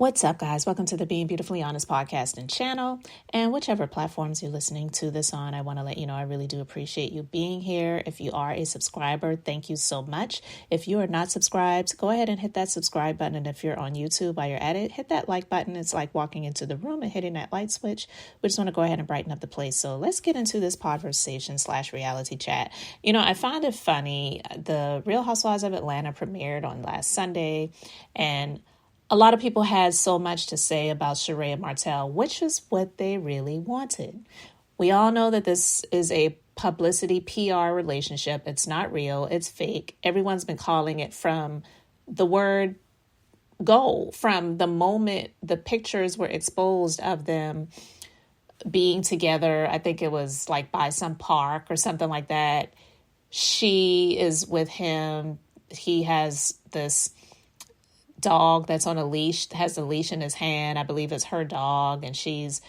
What's up, guys? Welcome to the Being Beautifully Honest podcast and channel. And whichever platforms you're listening to this on, I want to let you know I really do appreciate you being here. If you are a subscriber, thank you so much. If you are not subscribed, go ahead and hit that subscribe button. And if you're on YouTube while you're at it, hit that like button. It's like walking into the room and hitting that light switch. We just want to go ahead and brighten up the place. So let's get into this conversation/reality chat. You know, I find it funny. The Real Housewives of Atlanta premiered on last Sunday, and a lot of people had so much to say about Sheree and Martell, which is what they really wanted. We all know that this is a publicity PR relationship. It's not real. It's fake. Everyone's been calling it from the word go, from the moment the pictures were exposed of them being together. I think it was like by some park or something like that. She is with him. He has this dog that's on a leash, has a leash in his hand. I believe it's her dog, and she's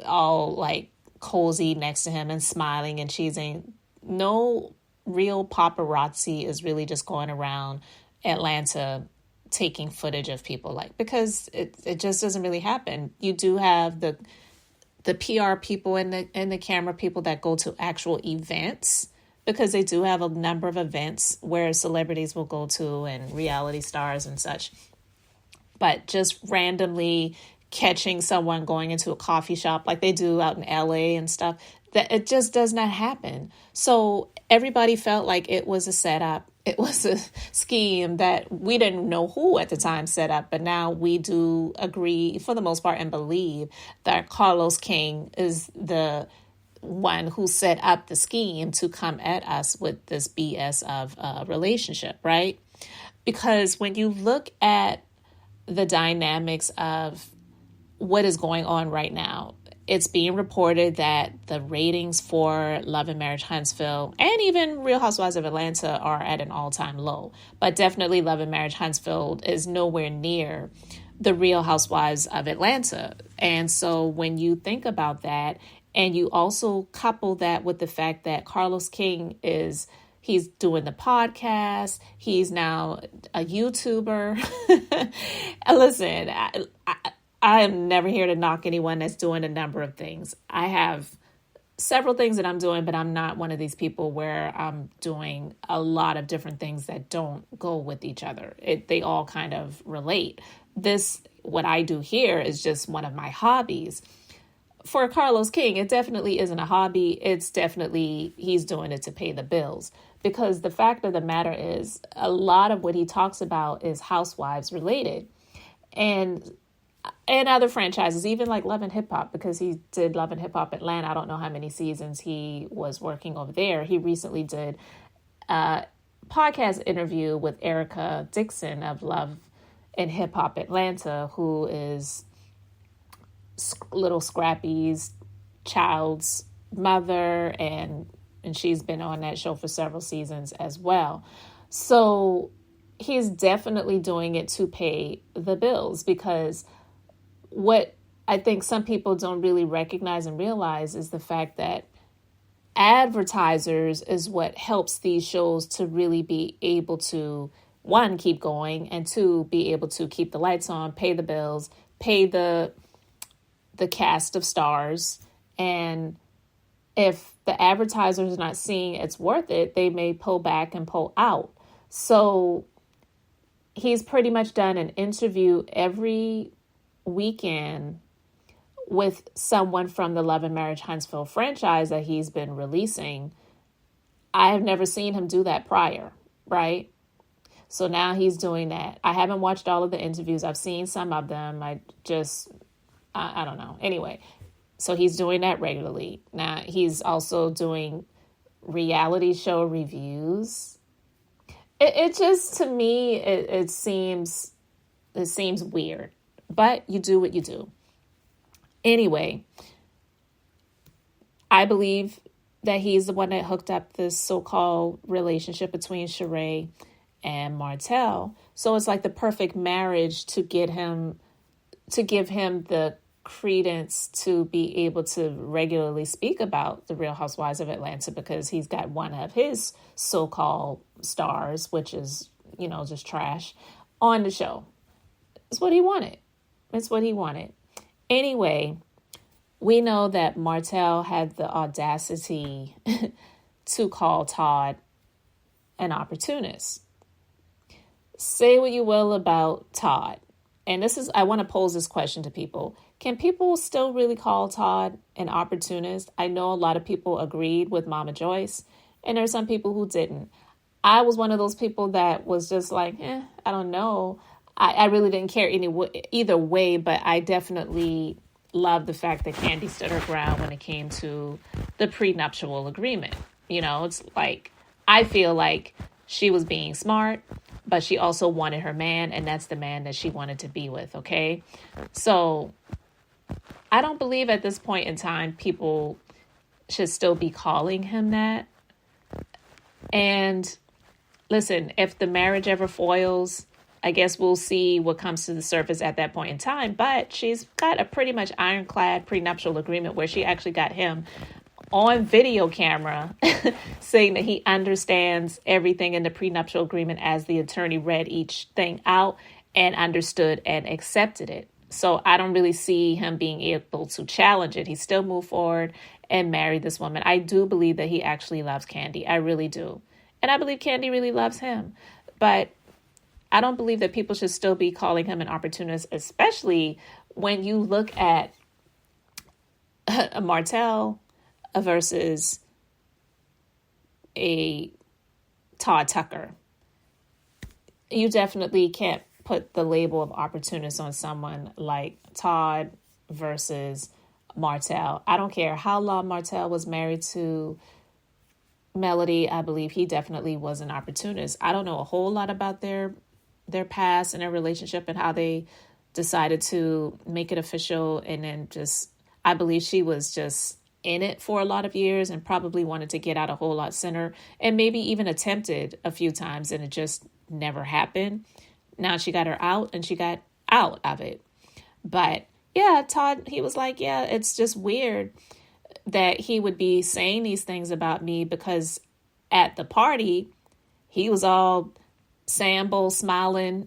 all like cozy next to him and smiling and cheesing. No real paparazzi is really just going around Atlanta taking footage of people, like, because it just doesn't really happen. You do have the PR people and the camera people that go to actual events, because they do have a number of events where celebrities will go to and reality stars and such. But just randomly catching someone going into a coffee shop like they do out in LA and stuff, that it just does not happen. So everybody felt like it was a setup. It was a scheme that we didn't know who at the time set up. But now we do agree for the most part and believe that Carlos King is the one who set up the scheme to come at us with this BS of a relationship, right? Because when you look at the dynamics of what is going on right now, it's being reported that the ratings for Love and Marriage Huntsville and even Real Housewives of Atlanta are at an all-time low. But definitely Love and Marriage Huntsville is nowhere near the Real Housewives of Atlanta. And so when you think about that, and you also couple that with the fact that Carlos King he's doing the podcast. He's now a YouTuber. Listen, I am never here to knock anyone that's doing a number of things. I have several things that I'm doing, but I'm not one of these people where I'm doing a lot of different things that don't go with each other. They all kind of relate. What I do here is just one of my hobbies. For Carlos King, it definitely isn't a hobby. It's definitely, he's doing it to pay the bills. Because the fact of the matter is, a lot of what he talks about is housewives related. And other franchises, even like Love and Hip Hop, because he did Love and Hip Hop Atlanta. I don't know how many seasons he was working over there. He recently did a podcast interview with Erica Dixon of Love and Hip Hop Atlanta, who is Little Scrappy's child's mother, and she's been on that show for several seasons as well. So he's definitely doing it to pay the bills, because what I think some people don't really recognize and realize is the fact that advertisers is what helps these shows to really be able to, one, keep going, and two, be able to keep the lights on, pay the bills, pay the cast of stars. And if the advertisers are not seeing it's worth it, they may pull back and pull out. So he's pretty much done an interview every weekend with someone from the Love and Marriage Huntsville franchise that he's been releasing. I have never seen him do that prior, right? So now he's doing that. I haven't watched all of the interviews. I've seen some of them. I don't know. Anyway, so he's doing that regularly. Now he's also doing reality show reviews. It just, to me, it seems weird, but you do what you do. Anyway, I believe that he's the one that hooked up this so-called relationship between Sheree and Martell. So it's like the perfect marriage to give him the credence to be able to regularly speak about the Real Housewives of Atlanta, because he's got one of his so-called stars, which is, just trash, on the show. It's what he wanted. It's what he wanted. Anyway, we know that Martell had the audacity to call Todd an opportunist. Say what you will about Todd. And I want to pose this question to people. Can people still really call Todd an opportunist? I know a lot of people agreed with Mama Joyce, and there are some people who didn't. I was one of those people that was just like, I don't know. I really didn't care either way, but I definitely love the fact that Candy stood her ground when it came to the prenuptial agreement. It's like, I feel like she was being smart, but she also wanted her man, and that's the man that she wanted to be with, okay? So I don't believe at this point in time people should still be calling him that. And listen, if the marriage ever foils, I guess we'll see what comes to the surface at that point in time. But she's got a pretty much ironclad prenuptial agreement where she actually got him on video camera saying that he understands everything in the prenuptial agreement as the attorney read each thing out and understood and accepted it. So I don't really see him being able to challenge it. He still moved forward and married this woman. I do believe that he actually loves Candy. I really do. And I believe Candy really loves him. But I don't believe that people should still be calling him an opportunist, especially when you look at a Martell versus a Todd Tucker. You definitely can't put the label of opportunist on someone like Todd versus Martell. I don't care how long Martell was married to Melody. I believe he definitely was an opportunist. I don't know a whole lot about their past and their relationship and how they decided to make it official. And then I believe she was just in it for a lot of years and probably wanted to get out a whole lot sooner and maybe even attempted a few times and it just never happened. Now she got her out and she got out of it. But yeah, Todd, he was like, yeah, it's just weird that he would be saying these things about me because at the party, he was all Sambo smiling,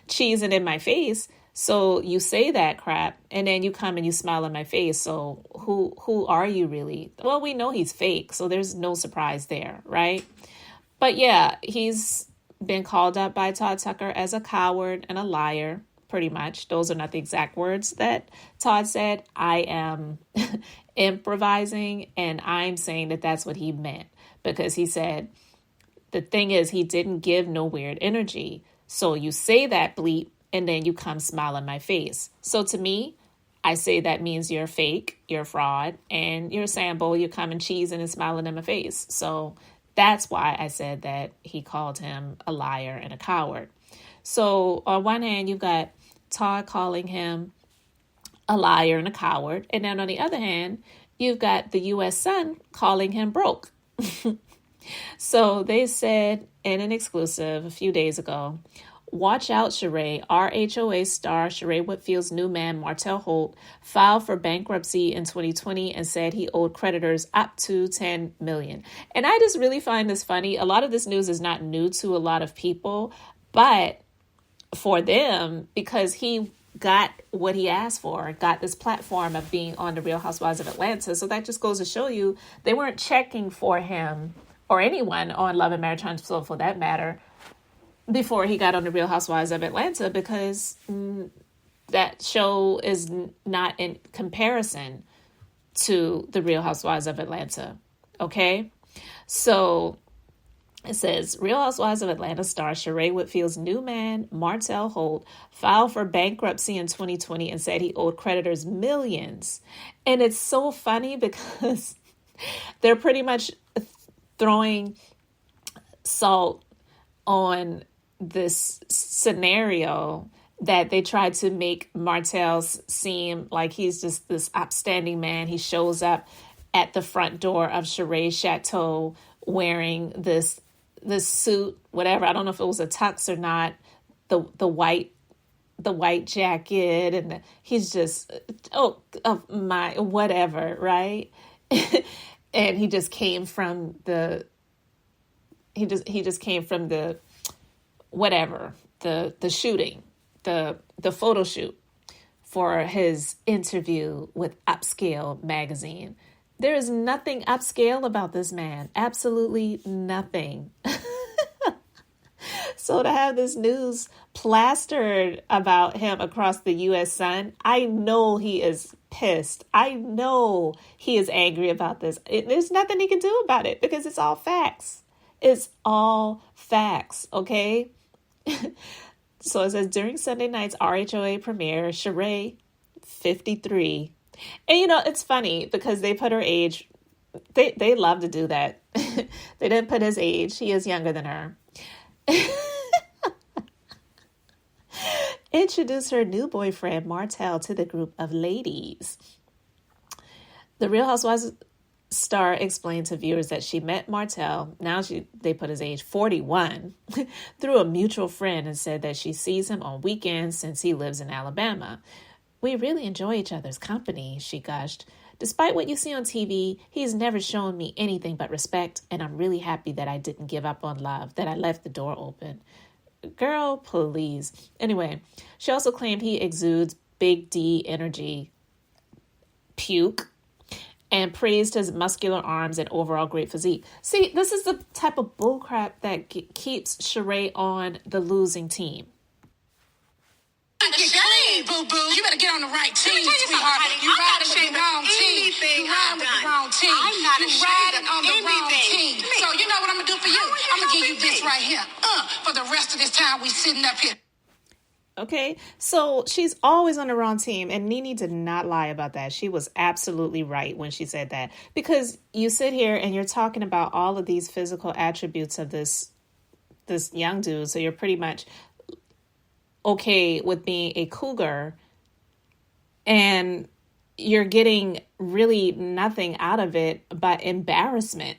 cheesing in my face. So you say that crap and then you come and you smile in my face. So who are you really? Well, we know he's fake. So there's no surprise there. Right. But yeah, he's been called up by Todd Tucker as a coward and a liar. Pretty much. Those are not the exact words that Todd said. I am improvising and I'm saying that that's what he meant because he said, the thing is, he didn't give no weird energy. So you say that bleep and then you come smile in my face. So to me, I say that means you're fake, you're a fraud, and you're a Sambo, you're coming cheesing and smiling in my face. So that's why I said that he called him a liar and a coward. So on one hand, you've got Todd calling him a liar and a coward. And then on the other hand, you've got the U.S. Sun calling him broke. So they said in an exclusive a few days ago, watch out, Sheree. RHOA star Sheree Whitfield's new man, Martell Holt, filed for bankruptcy in 2020 and said he owed creditors up to $10 million. And I just really find this funny. A lot of this news is not new to a lot of people, but for them, because he got what he asked for, got this platform of being on the Real Housewives of Atlanta. So that just goes to show you they weren't checking for him or anyone on Love and Marriage Huntsville for that matter before he got on the Real Housewives of Atlanta because that show is not in comparison to the Real Housewives of Atlanta. Okay? So it says, Real Housewives of Atlanta star Sheree Whitfield's new man, Martell Holt, filed for bankruptcy in 2020 and said he owed creditors millions. And it's so funny because they're pretty much throwing salt on this scenario that they tried to make Martell's seem like he's just this upstanding man. He shows up at the front door of Sheree's chateau wearing this suit, whatever. I don't know if it was a tux or not. The white jacket, and he's just my whatever, right? And he just came from the whatever, the shooting, the photo shoot for his interview with Upscale magazine. There is nothing upscale about this man. Absolutely nothing. So to have this news plastered about him across the U.S. Sun, I know he is pissed. I know he is angry about this. There's nothing he can do about it because it's all facts. It's all facts, okay? So it says, during Sunday night's RHOA premiere, Sheree, 53. And, you know, it's funny because they put her age. They love to do that. They didn't put his age. He is younger than her. Introduced her new boyfriend, Martell, to the group of ladies. The Real Housewives star explained to viewers that she met Martell, they put his age, 41, through a mutual friend, and said that she sees him on weekends since he lives in Alabama. We really enjoy each other's company, she gushed. Despite what you see on TV, he's never shown me anything but respect, and I'm really happy that I didn't give up on love, that I left the door open. Girl, please. Anyway, she also claimed he exudes big D energy, puke, and praised his muscular arms and overall great physique. See, this is the type of bullcrap that keeps Sheree on the losing team. Shame, boo-boo. You better get on the right team, sweetheart. You riding with the wrong team. You riding with the wrong team. I'm not riding on the wrong anything. team. So you know what I'm going to do for you? I'm going to give you this right here. For the rest of this time we sitting up here. Okay, so she's always on the wrong team, and Nene did not lie about that. She was absolutely right when she said that, because you sit here and you're talking about all of these physical attributes of this young dude, so you're pretty much okay with being a cougar, and you're getting really nothing out of it but embarrassment,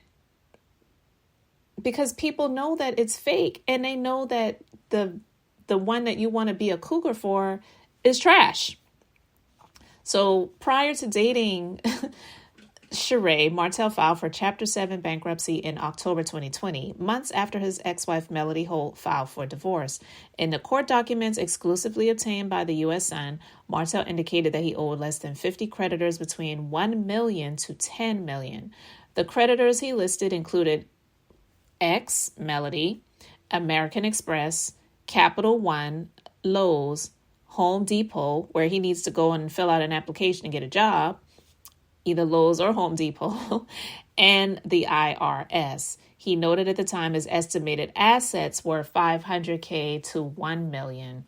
because people know that it's fake, and they know that the one that you want to be a cougar for is trash. So prior to dating Sheree, Martell filed for Chapter 7 bankruptcy in October 2020, months after his ex-wife Melody Holt filed for divorce. In the court documents exclusively obtained by the U.S. Sun, Martell indicated that he owed less than 50 creditors between $1 million to $10 million. The creditors he listed included Melody, American Express, Capital One, Lowe's, Home Depot, where he needs to go and fill out an application to get a job, either Lowe's or Home Depot, and the IRS. He noted at the time his estimated assets were $500K to $1 million.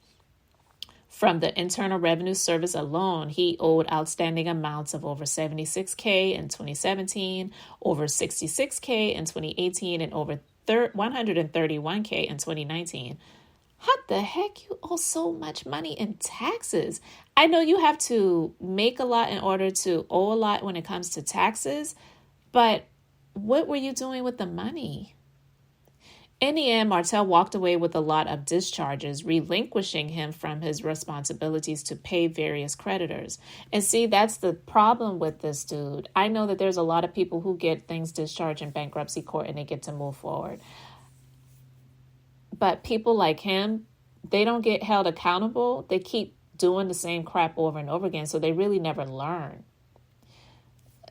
From the Internal Revenue Service alone, he owed outstanding amounts of over $76K in 2017, over $66K in 2018, and over $131K in 2019. How the heck you owe so much money in taxes? I know you have to make a lot in order to owe a lot when it comes to taxes, but what were you doing with the money? In the end, Martell walked away with a lot of discharges, relinquishing him from his responsibilities to pay various creditors. And see, that's the problem with this dude. I know that there's a lot of people who get things discharged in bankruptcy court and they get to move forward. But people like him, they don't get held accountable. They keep doing the same crap over and over again, so they really never learn.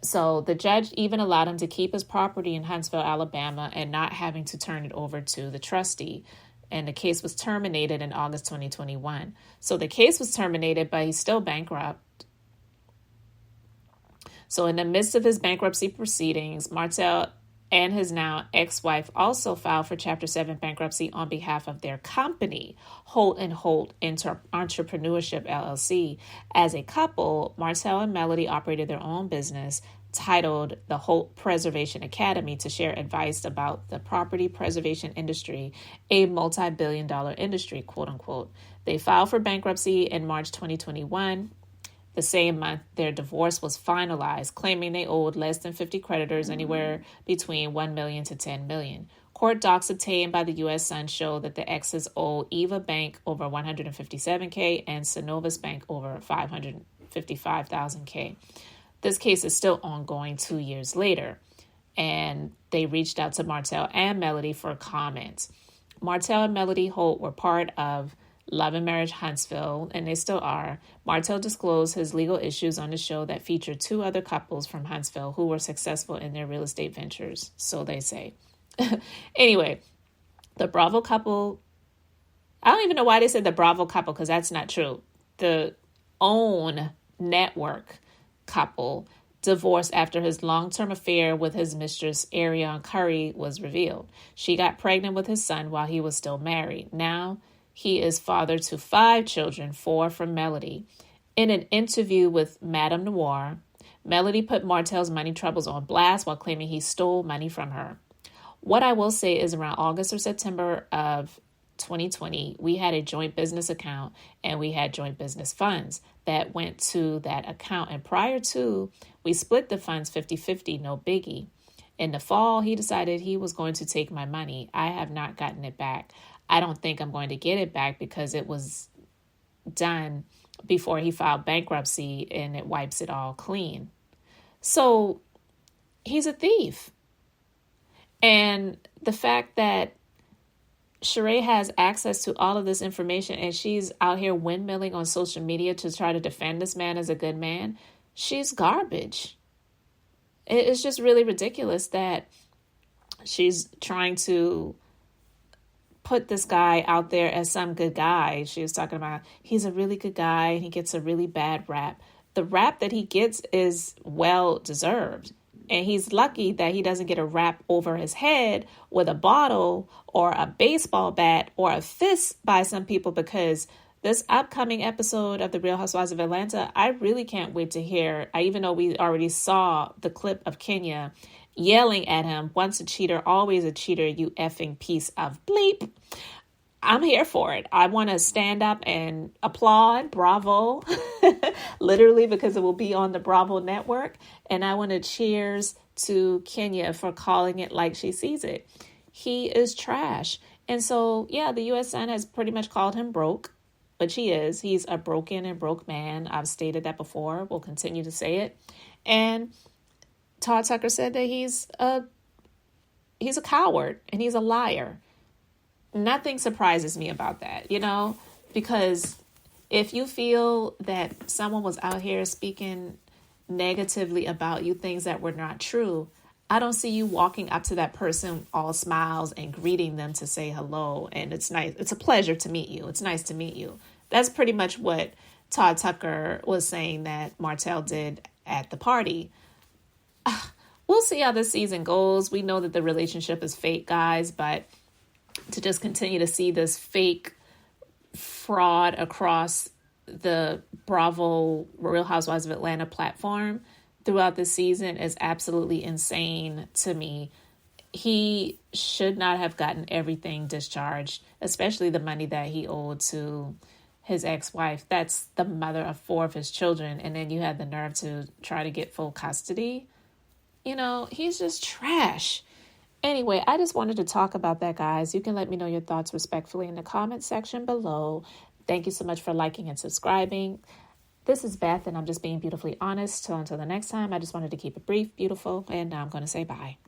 So the judge even allowed him to keep his property in Huntsville, Alabama, and not having to turn it over to the trustee. And the case was terminated in August 2021. So the case was terminated, but he's still bankrupt. So in the midst of his bankruptcy proceedings, Martell and his now ex-wife also filed for Chapter 7 bankruptcy on behalf of their company, Holt & Holt Entrepreneurship, LLC. As a couple, Martell and Melody operated their own business titled the Holt Preservation Academy to share advice about the property preservation industry, a multi-billion-dollar industry, quote unquote. They filed for bankruptcy in March 2021. The same month, their divorce was finalized, claiming they owed less than 50 creditors, anywhere between $1 million to $10 million. Court docs obtained by the U.S. Sun show that the exes owe Eva Bank over $157K and Synovus Bank over $555,000K. This case is still ongoing 2 years later, and they reached out to Martell and Melody for comments. Martell and Melody Holt were part of Love and Marriage Huntsville, and they still are, Martell disclosed his legal issues on the show that featured two other couples from Huntsville who were successful in their real estate ventures, so they say. Anyway, the Bravo couple, I don't even know why they said the Bravo couple, because that's not true. The OWN network couple divorced after his long-term affair with his mistress, Ariane Curry, was revealed. She got pregnant with his son while he was still married. Now, he is father to 5 children, 4 from Melody. In an interview with Madame Noir, Melody put Martell's money troubles on blast while claiming he stole money from her. What I will say is around August or September of 2020, we had a joint business account and we had joint business funds that went to that account. And prior to, we split the funds 50-50, no biggie. In the fall, he decided he was going to take my money. I have not gotten it back. I don't think I'm going to get it back because it was done before he filed bankruptcy and it wipes it all clean. So he's a thief. And the fact that Sheree has access to all of this information and she's out here windmilling on social media to try to defend this man as a good man, she's garbage. It's just really ridiculous that she's trying to put this guy out there as some good guy. She was talking about he's a really good guy and he gets a really bad rap. The rap that he gets is well deserved. And he's lucky that he doesn't get a rap over his head with a bottle or a baseball bat or a fist by some people, because this upcoming episode of The Real Housewives of Atlanta, I really can't wait to hear. Even though we already saw the clip of Kenya yelling at him, once a cheater, always a cheater, you effing piece of bleep. I'm here for it. I want to stand up and applaud. Bravo. Literally, because it will be on the Bravo network. And I want to cheers to Kenya for calling it like she sees it. He is trash. And so, yeah, the U.S. Sun has pretty much called him broke, which he is. He's a broken and broke man. I've stated that before. We'll continue to say it. And Todd Tucker said that he's a coward and he's a liar. Nothing surprises me about that, because if you feel that someone was out here speaking negatively about you, things that were not true, I don't see you walking up to that person all smiles and greeting them to say hello. And it's nice. It's a pleasure to meet you. It's nice to meet you. That's pretty much what Todd Tucker was saying that Martell did at the party. We'll see how this season goes. We know that the relationship is fake, guys, but to just continue to see this fake fraud across the Bravo Real Housewives of Atlanta platform throughout the season is absolutely insane to me. He should not have gotten everything discharged, especially the money that he owed to his ex-wife. That's the mother of 4 of his children. And then you had the nerve to try to get full custody. He's just trash. Anyway, I just wanted to talk about that, guys. You can let me know your thoughts respectfully in the comment section below. Thank you so much for liking and subscribing. This is Beth, and I'm just being beautifully honest. So until the next time, I just wanted to keep it brief, beautiful, and now I'm going to say bye.